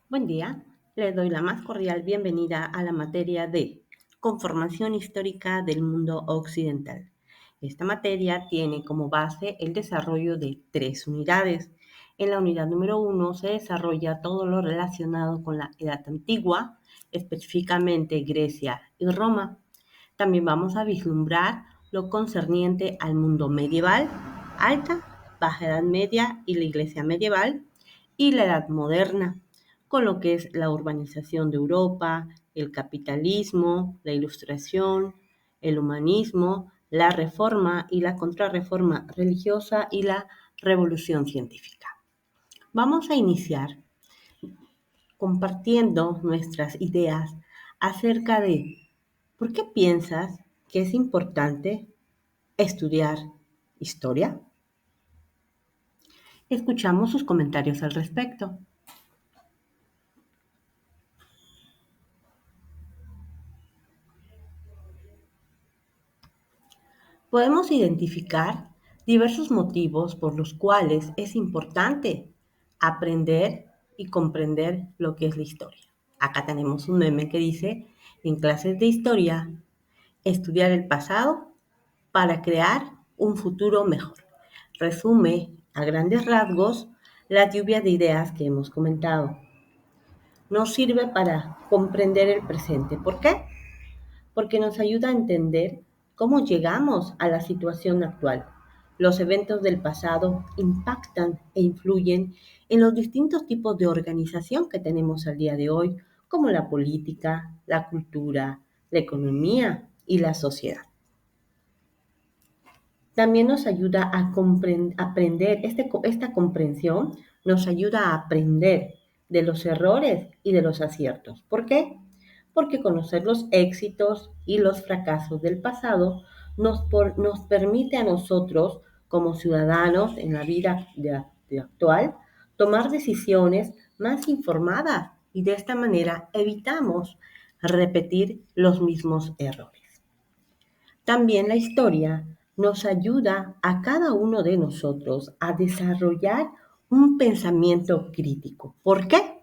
Buen día, le doy la más cordial bienvenida a la materia de Conformación histórica del mundo occidental. Esta materia tiene como base el desarrollo de 3 unidades. En la unidad número 1 se desarrolla todo lo relacionado con la Edad Antigua, específicamente Grecia y Roma. También vamos a vislumbrar lo concerniente al mundo medieval, alta, baja Edad Media y la Iglesia medieval, y la Edad Moderna, con lo que es la urbanización de Europa, el capitalismo, la ilustración, el humanismo, la reforma y la contrarreforma religiosa y la revolución científica. Vamos a iniciar compartiendo nuestras ideas acerca de por qué piensas que es importante estudiar historia. Escuchamos sus comentarios al respecto. Podemos identificar diversos motivos por los cuales es importante aprender y comprender lo que es la historia. Acá tenemos un meme que dice, en clases de historia, estudiar el pasado para crear un futuro mejor. Resume a grandes rasgos la lluvia de ideas que hemos comentado. Nos sirve para comprender el presente. ¿Por qué? Porque nos ayuda a entender cómo llegamos a la situación actual. Los eventos del pasado impactan e influyen en los distintos tipos de organización que tenemos al día de hoy, como la política, la cultura, la economía y la sociedad. También nos ayuda a aprender, esta comprensión nos ayuda a aprender de los errores y de los aciertos. ¿Por qué? Porque conocer los éxitos y los fracasos del pasado nos permite a nosotros, como ciudadanos en la vida de actual, tomar decisiones más informadas y de esta manera evitamos repetir los mismos errores. También la historia nos ayuda a cada uno de nosotros a desarrollar un pensamiento crítico. ¿Por qué?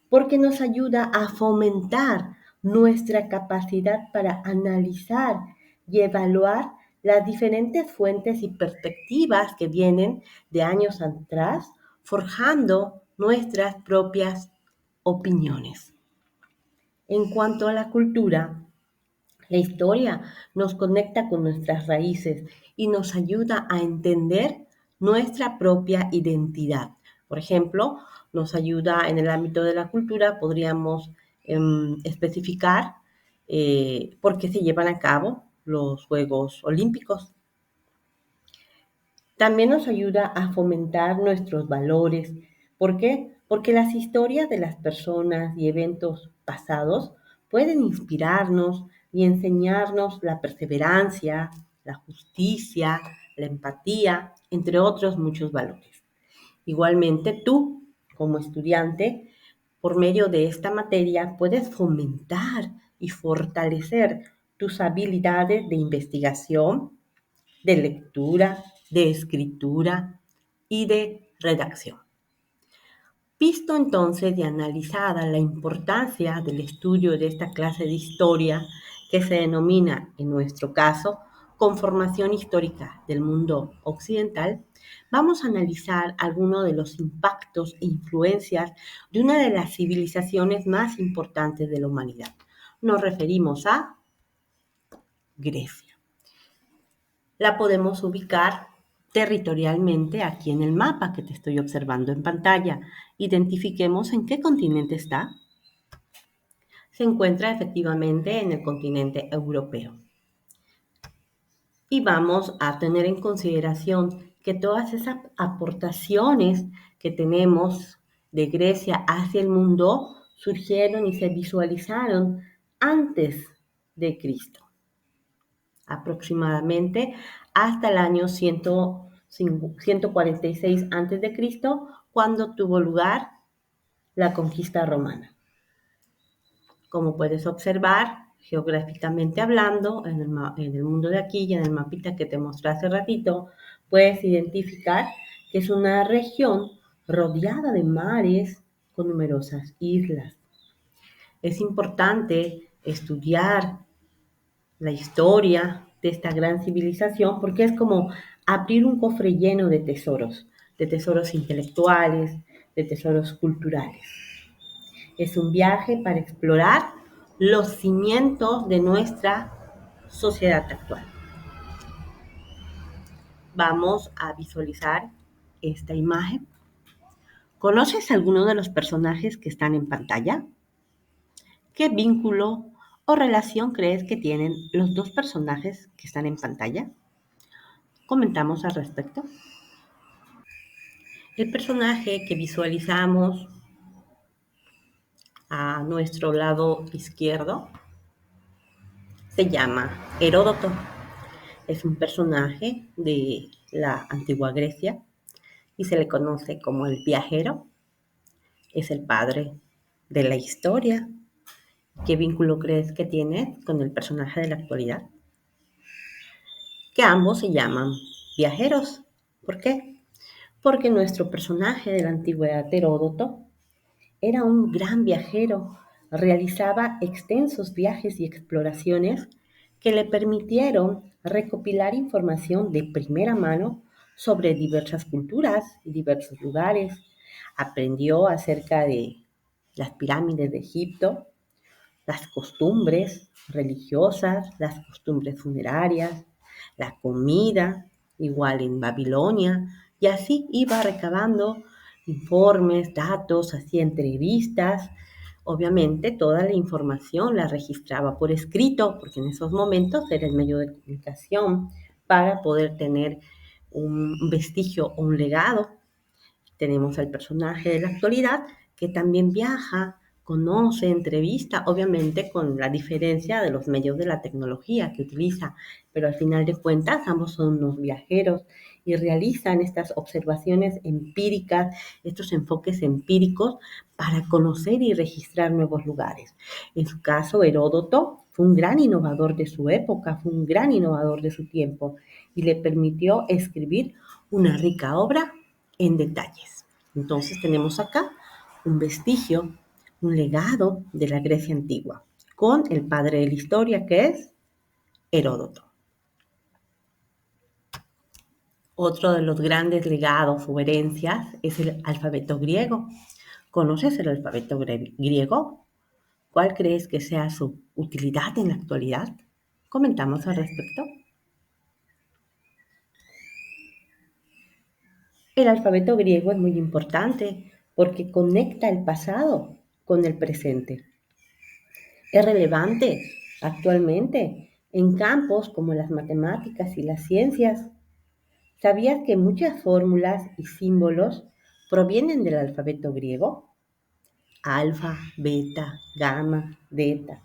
Porque nos ayuda a fomentar nuestra capacidad para analizar y evaluar las diferentes fuentes y perspectivas que vienen de años atrás, forjando nuestras propias opiniones. En cuanto a la cultura, la historia nos conecta con nuestras raíces y nos ayuda a entender nuestra propia identidad. Por ejemplo, nos ayuda en el ámbito de la cultura, podríamos especificar por qué se llevan a cabo los Juegos Olímpicos. También nos ayuda a fomentar nuestros valores. ¿Por qué? Porque las historias de las personas y eventos pasados pueden inspirarnos y enseñarnos la perseverancia, la justicia, la empatía, entre otros muchos valores. Igualmente, tú, como estudiante, por medio de esta materia, puedes fomentar y fortalecer tus habilidades de investigación, de lectura, de escritura y de redacción. Visto entonces y analizada la importancia del estudio de esta clase de historia que se denomina, en nuestro caso, conformación histórica del mundo occidental, vamos a analizar algunos de los impactos e influencias de una de las civilizaciones más importantes de la humanidad. Nos referimos a Grecia. La podemos ubicar territorialmente aquí en el mapa que te estoy observando en pantalla. Identifiquemos en qué continente está. Se encuentra efectivamente en el continente europeo. Y vamos a tener en consideración que todas esas aportaciones que tenemos de Grecia hacia el mundo surgieron y se visualizaron antes de Cristo, aproximadamente hasta el año 146 a.C., cuando tuvo lugar la conquista romana. Como puedes observar, geográficamente hablando, en el mundo de aquí y en el mapita que te mostré hace ratito, puedes identificar que es una región rodeada de mares, con numerosas islas. Es importante estudiar la historia de esta gran civilización porque es como abrir un cofre lleno de tesoros intelectuales, de tesoros culturales. Es un viaje para explorar los cimientos de nuestra sociedad actual. Vamos a visualizar esta imagen. ¿Conoces alguno de los personajes que están en pantalla? ¿Qué vínculo o relación crees que tienen los dos personajes que están en pantalla? Comentamos al respecto. El personaje que visualizamos a nuestro lado izquierdo se llama Heródoto. Es un personaje de la antigua Grecia y se le conoce como el viajero. Es el padre de la historia. ¿Qué vínculo crees que tiene con el personaje de la actualidad? Que ambos se llaman viajeros. ¿Por qué? Porque nuestro personaje de la antigüedad, Heródoto, era un gran viajero, realizaba extensos viajes y exploraciones que le permitieron recopilar información de primera mano sobre diversas culturas y diversos lugares. Aprendió acerca de las pirámides de Egipto, las costumbres religiosas, las costumbres funerarias, la comida, igual en Babilonia, y así iba recabando informes, datos, hacía entrevistas. Obviamente toda la información la registraba por escrito, porque en esos momentos era el medio de comunicación para poder tener un vestigio o un legado. Tenemos al personaje de la actualidad que también viaja, conoce, entrevista, obviamente con la diferencia de los medios de la tecnología que utiliza, pero al final de cuentas ambos son unos viajeros y realizan estas observaciones empíricas, estos enfoques empíricos para conocer y registrar nuevos lugares. En su caso, Heródoto fue un gran innovador de su época, fue un gran innovador de su tiempo y le permitió escribir una rica obra en detalles. Entonces tenemos acá un vestigio, un legado de la Grecia antigua, con el padre de la historia que es Heródoto. Otro de los grandes legados o herencias es el alfabeto griego. ¿Conoces el alfabeto griego? ¿Cuál crees que sea su utilidad en la actualidad? Comentamos al respecto. El alfabeto griego es muy importante porque conecta el pasado con el presente. Es relevante actualmente en campos como las matemáticas y las ciencias. ¿Sabías que muchas fórmulas y símbolos provienen del alfabeto griego? Alfa, beta, gamma, delta.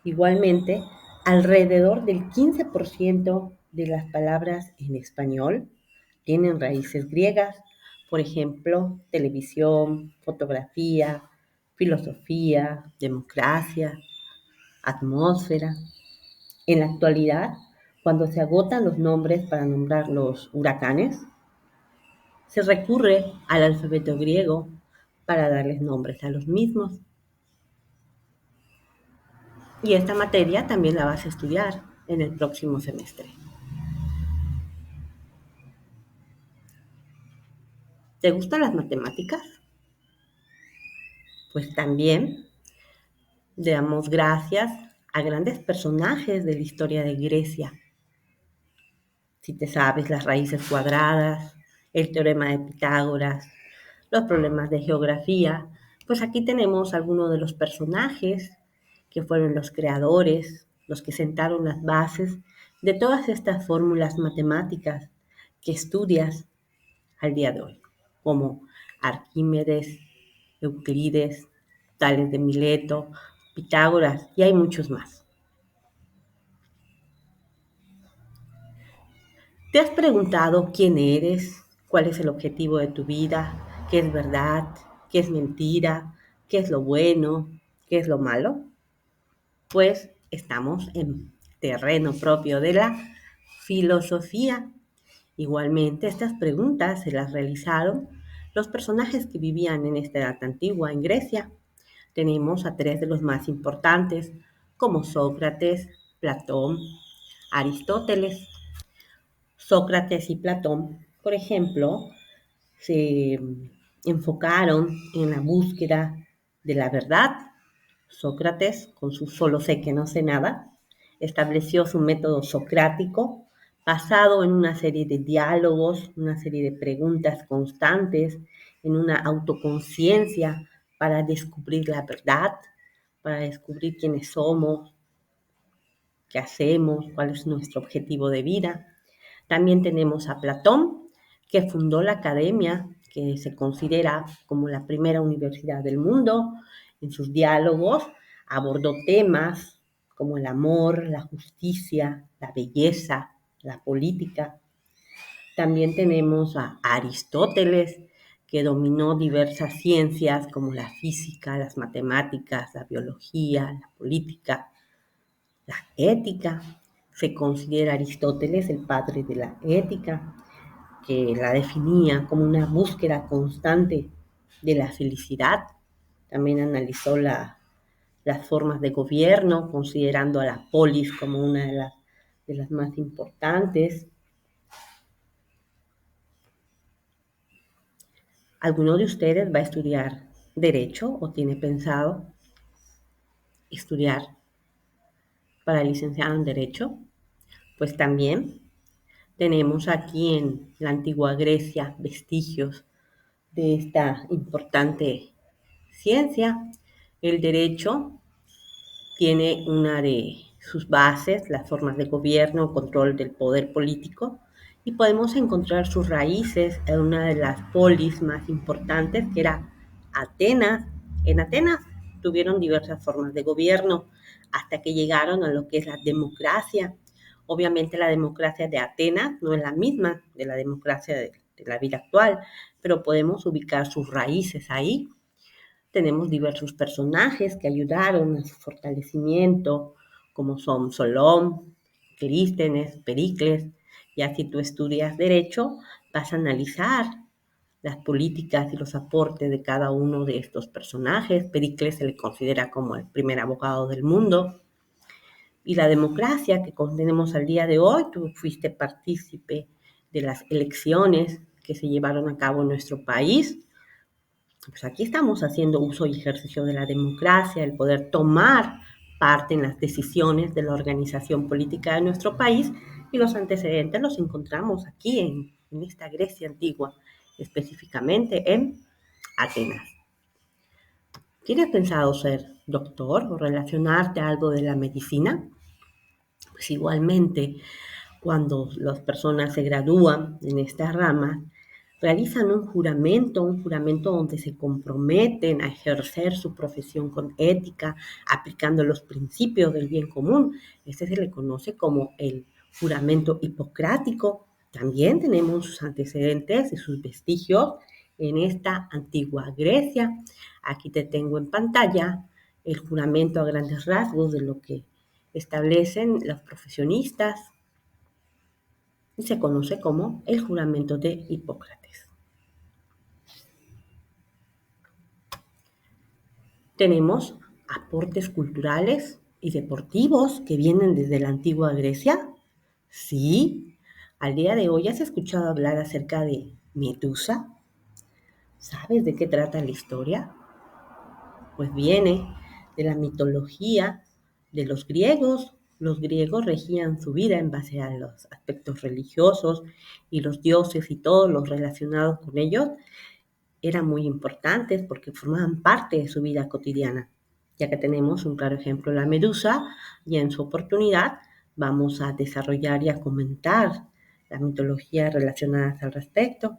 Igualmente, alrededor del 15% de las palabras en español tienen raíces griegas, por ejemplo, televisión, fotografía, filosofía, democracia, atmósfera. En la actualidad, cuando se agotan los nombres para nombrar los huracanes, se recurre al alfabeto griego para darles nombres a los mismos. Y esta materia también la vas a estudiar en el próximo semestre. ¿Te gustan las matemáticas? Pues también damos gracias a grandes personajes de la historia de Grecia. Si te sabes las raíces cuadradas, el teorema de Pitágoras, los problemas de geografía, pues aquí tenemos algunos de los personajes que fueron los creadores, los que sentaron las bases de todas estas fórmulas matemáticas que estudias al día de hoy, como Arquímedes, Euclides, Tales de Mileto, Pitágoras y hay muchos más. ¿Te has preguntado quién eres? ¿Cuál es el objetivo de tu vida? ¿Qué es verdad? ¿Qué es mentira? ¿Qué es lo bueno? ¿Qué es lo malo? Pues estamos en terreno propio de la filosofía. Igualmente, estas preguntas se las realizaron Los personajes que vivían en esta edad antigua en Grecia, tenemos a tres de los más importantes, como Sócrates, Platón, Aristóteles. Sócrates y Platón, por ejemplo, se enfocaron en la búsqueda de la verdad. Sócrates, con su solo sé que no sé nada, estableció su método socrático basado en una serie de diálogos, una serie de preguntas constantes, en una autoconciencia para descubrir la verdad, para descubrir quiénes somos, qué hacemos, cuál es nuestro objetivo de vida. También tenemos a Platón, que fundó la academia, que se considera como la primera universidad del mundo. En sus diálogos abordó temas como el amor, la justicia, la belleza, la política. También tenemos a Aristóteles, que dominó diversas ciencias como la física, las matemáticas, la biología, la política, la ética. Se considera Aristóteles el padre de la ética, que la definía como una búsqueda constante de la felicidad. También analizó las formas de gobierno, considerando a la polis como una de las más importantes. ¿Alguno de ustedes va a estudiar derecho o tiene pensado estudiar para licenciado en derecho? Pues también tenemos aquí en la antigua Grecia vestigios de esta importante ciencia. El derecho tiene una de sus bases, las formas de gobierno, control del poder político, y podemos encontrar sus raíces en una de las polis más importantes, que era Atenas. En Atenas tuvieron diversas formas de gobierno hasta que llegaron a lo que es la democracia. Obviamente la democracia de Atenas no es la misma de la democracia de la vida actual, pero podemos ubicar sus raíces ahí. Tenemos diversos personajes que ayudaron a su fortalecimiento, como son Solón, Clístenes, Pericles. Ya si tú estudias derecho, vas a analizar las políticas y los aportes de cada uno de estos personajes. Pericles se le considera como el primer abogado del mundo. Y la democracia que tenemos al día de hoy, tú fuiste partícipe de las elecciones que se llevaron a cabo en nuestro país. Pues aquí estamos haciendo uso y ejercicio de la democracia, el poder tomar parte en las decisiones de la organización política de nuestro país, y los antecedentes los encontramos aquí en esta Grecia antigua, específicamente en Atenas. ¿Tienes pensado ser doctor o relacionarte a algo de la medicina? Pues igualmente, cuando las personas se gradúan en esta rama, realizan un juramento donde se comprometen a ejercer su profesión con ética, aplicando los principios del bien común. Este se le conoce como el juramento hipocrático. También tenemos sus antecedentes y sus vestigios en esta antigua Grecia. Aquí te tengo en pantalla el juramento a grandes rasgos de lo que establecen los profesionistas, y se conoce como el juramento de Hipócrates. Tenemos aportes culturales y deportivos que vienen desde la antigua Grecia. Sí, al día de hoy has escuchado hablar acerca de Medusa. ¿Sabes de qué trata la historia? Pues viene de la mitología de los griegos. Los griegos regían su vida en base a los aspectos religiosos, y los dioses y todos los relacionados con ellos eran muy importantes porque formaban parte de su vida cotidiana. Ya que tenemos un claro ejemplo, la medusa, y en su oportunidad vamos a desarrollar y a comentar las mitologías relacionadas al respecto.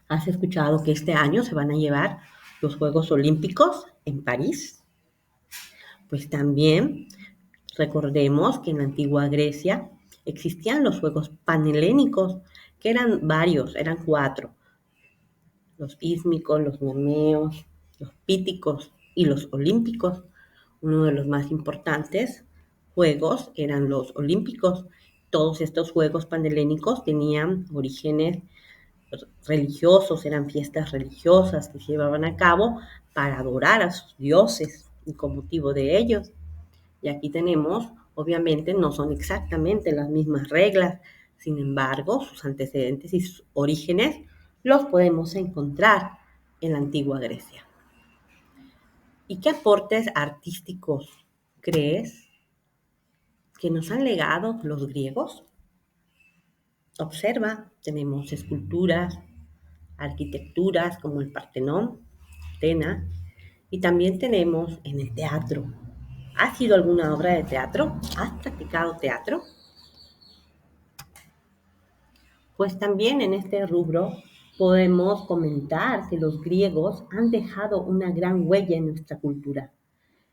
¿Has escuchado que este año se van a llevar los Juegos Olímpicos en París? Pues también recordemos que en la antigua Grecia existían los Juegos Panhelénicos, que eran varios, eran 4: los ísmicos, los nemeos, los píticos y los olímpicos. Uno de los más importantes juegos eran los olímpicos. Todos estos juegos panhelénicos tenían orígenes religiosos, eran fiestas religiosas que se llevaban a cabo para adorar a sus dioses y con motivo de ellos. Y aquí tenemos, obviamente, no son exactamente las mismas reglas, sin embargo, sus antecedentes y sus orígenes los podemos encontrar en la antigua Grecia. ¿Y qué aportes artísticos crees que nos han legado los griegos? Observa, tenemos esculturas, arquitecturas como el Partenón, Atenas, y también tenemos en el teatro. ¿Has ido a alguna obra de teatro? ¿Has practicado teatro? Pues también en este rubro podemos comentar que los griegos han dejado una gran huella en nuestra cultura.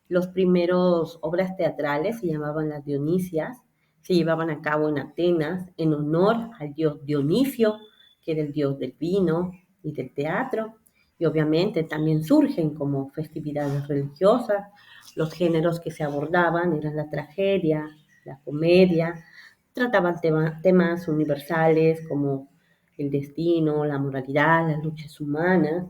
Los primeros obras teatrales se llamaban las Dionisias, se llevaban a cabo en Atenas en honor al dios Dionisio, que era el dios del vino y del teatro. Y obviamente también surgen como festividades religiosas. Los géneros que se abordaban eran la tragedia, la comedia, trataban temas universales como el destino, la moralidad, las luchas humanas.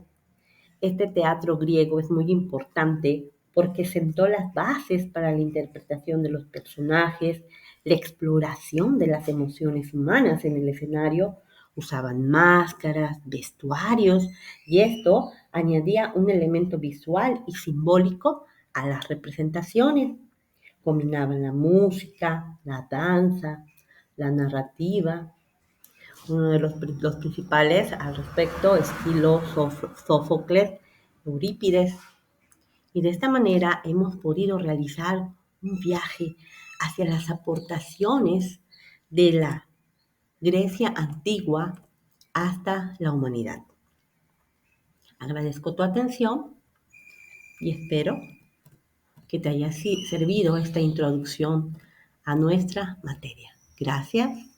Este teatro griego es muy importante porque sentó las bases para la interpretación de los personajes, la exploración de las emociones humanas en el escenario. Usaban máscaras, vestuarios, y esto añadía un elemento visual y simbólico a las representaciones. Combinaban la música, la danza, la narrativa. Uno de los principales al respecto es Sófocles, Eurípides, y de esta manera hemos podido realizar un viaje hacia las aportaciones de la Grecia antigua hasta la humanidad. Agradezco tu atención y espero que te haya servido esta introducción a nuestra materia. Gracias.